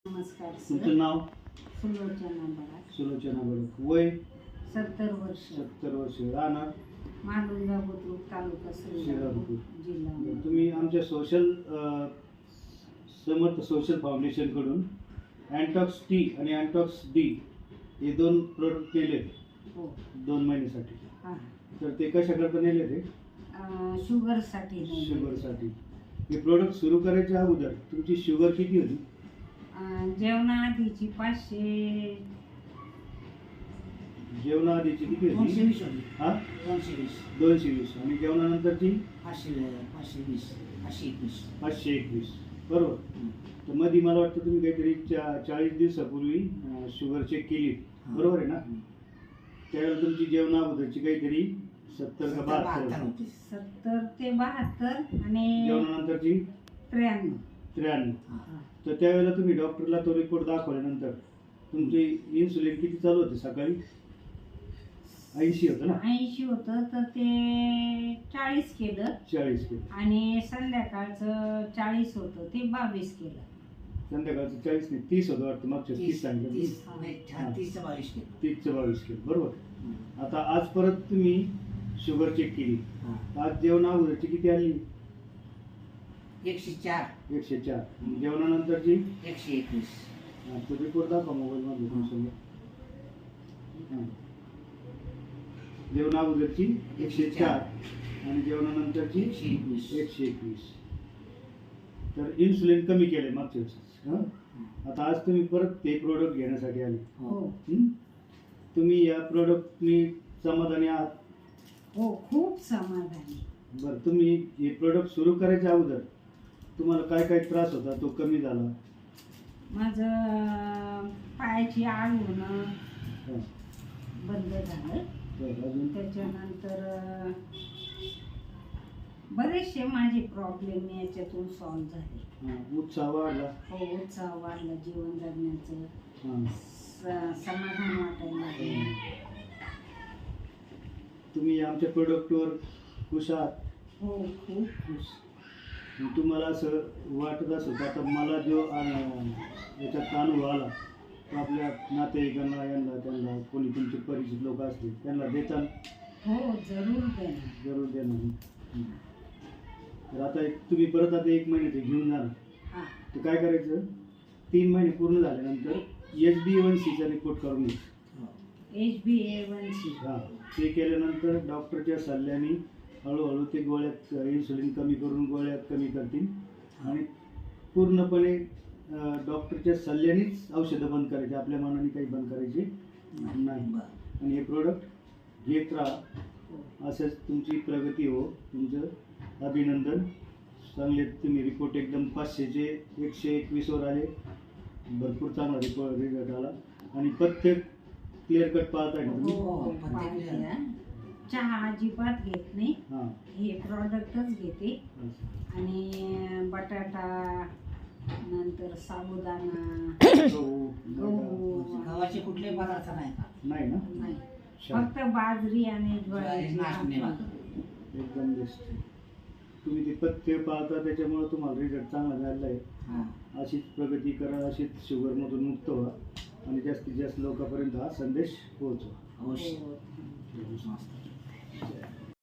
नमस्कार सर. तुमचं नाव? सुलोचना बराड. सुलोचना बडक. वय? 70 वर्ष. 70 वर्ष. राहणार? मालुंगा बुद्रुक, तालुका श्रीरामपूर, जिल्हा. तुम्ही आमच्या समर्थ सोशल फाउंडेशन कडून अँटॉक्स टी आणि अँटॉक्स डी हे 2 प्रोडक्ट केले हो 2 महिन्यासाठी. हां. तर ते कशाकरता नेले ते? शुगरसाठी. शुगरसाठी. हे प्रोडक्ट सुरू करायच्या अगोदर तुमची शुगर किती होती? जेवणाआधीची 500. जेवणाआधीची किती होती? 220 होती. हा 220. 220. आणि जेवणानंतरची 520 521. 521. बरोबर. तर मध्ये मला वाटतं तुम्ही काहीतरी 40 दिवसापूर्वी शुगर चेक केली, बरोबर आहे ना? त्यावेळेला तुमची जेवणा अगोदरची काहीतरी 70 का 72 होती. 70 ते 72 आणि जेवणानंतरची 93. 93. तर त्यावेळेला तुम्ही डॉक्टरला तो रिपोर्ट दाखवल्यानंतर तुमची इन्सुलिन किती चालू होते? सकाळी 80 होतं ना? 80 होतं तर ते 40 केलं 40 केलं. आणि संध्याकाळचं 40 होतं ते 22 केलं. संध्याकाळचं 40 नाही 30 होतं वाटतं. मागच्या 30 सांगितलं. 30 चं 22 केलं. 30चं 22 केलं. बरोबर. आता आज परत तुम्ही शुगर चेक केली. आज जेवणा अगोदरची किती आली? 104. 104. जेवणानंतरची 121. तो रिपोर्ट दाखवा मोबाईल मध्ये तुमच्यासमोर. जेवणा अगोदरची 104 आणि जेवणानंतरची 121. तर इन्सुलिन कमी केलंय मागच्या वेळेस. आता आज तुम्ही परत ते प्रोडक्ट घेण्यासाठी आले. हो तुम्ही या प्रोडक्टनी समाधानी आहात? हो खूप समाधानी. बरं. तुम्ही हे प्रोडक्ट सुरू करायच्या अगोदर तुम्हाला काय काय त्रास होता तो कमी झाला? माझं पायाची आग होणं बंद झालं. अजून? त्याच्यानंतर बरेचसे माझे प्रॉब्लेम याच्यातून सॉल्व्ह झाले. उत्साह वाढला? हो उत्साह वाढला. जीवन जगण्याचं समाधान वाटायला लागलं. तुम्ही आमच्या प्रोडक्टवर खुश आहात? हो खूप खुश. तुम्हाला असं वाटत असं आता मला जो याच्यात अनुभव आला तो आपल्या नातेवाईकांना त्यांना कोणी तुमचे परिचित लोक असतील त्यांना देताल? हो जरूर देणार. जरूर देणार. तर आता तुम्ही परत आता 1 महिन्याचे घेऊन जाणार. तर काय करायचं? 3 महिने पूर्ण झाल्यानंतर HbA1c चा रिपोर्ट करून घ्यायचा. HbA1c. ते केल्यानंतर डॉक्टरच्या सल्ल्याने हळूहळू ते गोळ्यात इन्सुलिन कमी करून गोळ्या कमी करतील आणि पूर्णपणे डॉक्टरच्या सल्ल्यानेच औषधं बंद करायची. आपल्या मनाने काही बंद करायची नाही. आणि हे प्रोडक्ट घेत राहा. असंच तुमची प्रगती हो. तुमचं अभिनंदन. चांगले तुम्ही रिपोर्ट एकदम 500चे 121 वर आले. भरपूर चांगला रिझल्ट आला आणि प्रत्येक क्लिअर कट पाहताय ना तुम्ही? चहा अजिबात घेत नाही. हे प्रॉडक्टच घेते. आणि बटाटा नंतर साबुदाणा गहू गव्हाचे कुठले पदार्थ नाही ना? नाही. फक्त बाजरी आणि ज्वारी. एकदम बेस्ट. तुम्ही ते पथ्य पाळता त्याच्यामुळे तुम्हाला रिझल्ट चांगला झालेला आहे. अशीच प्रगती करा. अशीच शुगरमधून मुक्त व्हा आणि जास्तीत जास्त लोकांपर्यंत हा संदेश पोहोचवा. अवश्य.